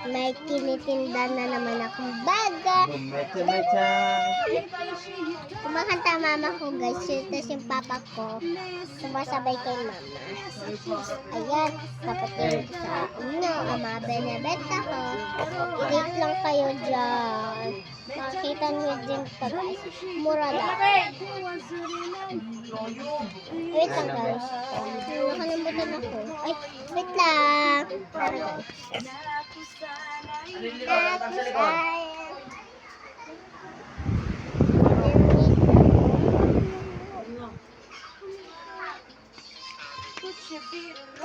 May tinitinda na naman akong baga. Mecha-mecha. Kumakanta mama ko guys. Tapos yung papa ko, sumasabay kay mama. Ayan, papatingin ko sa inyo. Ang mga benebenta ko. I-rate lang kayo dyan. Makikita nyo din ito guys. Mura lang. Wait lang guys. Nakalimutan ako. Ay, wait lang. Tara guys.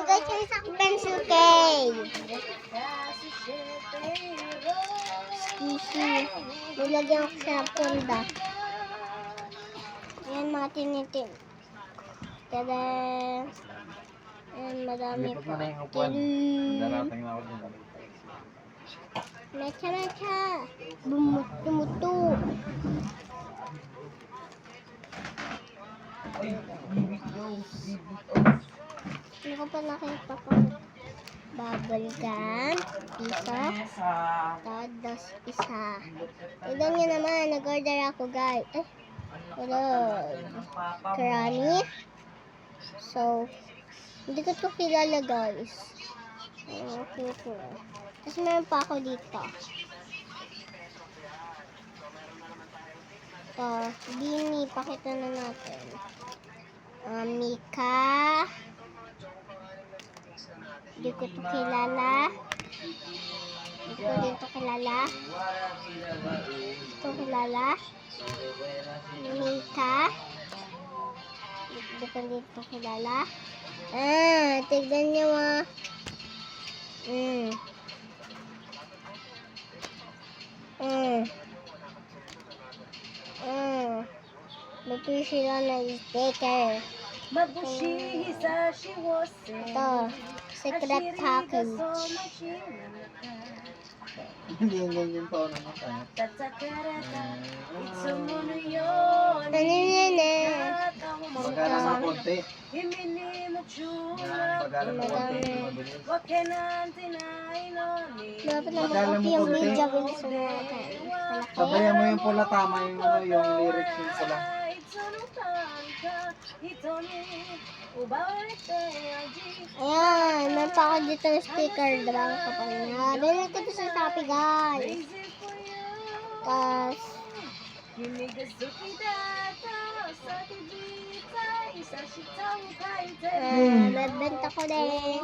Guys, yung isang pencil case. Squishy. Nilagyan ko sa punda. Ayan mga tinitin. Tada! Ayan, madami Lipat pa. mo na yung upuan. Tirin! Daratang na ako dyan. Mecha-mecha! Bumuto-muto! Hindi ko pa nakita ko. Bubble gum. Isa. Tapos isa. Tignan nyo naman. Nag-order ako guys. Ito. Krani. So, hindi ko ito kilala guys. Okay po. Tapos meron pa ako dito. Ito. Bini. Pakita na natin. Mika. Hindi ko ito kilala. Hindi ko dito kilala. Ito kilala. Mika. Hindi ko dito kilala. Tignan nyo ah. May sila na sticker. Ito. Secret package. Hindi yung ganyan pa ako naman tayo. Ano yun eh? Pagkala sa konti. Pagkala mo konti. Mabilis. Dapat naman okay yung video bilis mo natin. Sabayan mo yung pula, tama yung ano, yung lyrics yung pula. Ayan, meron pa ako dito ng sticker. Dalawang kapal niya. Dahil ko ito sa Shopee guys. Tapos, bebenta ko din.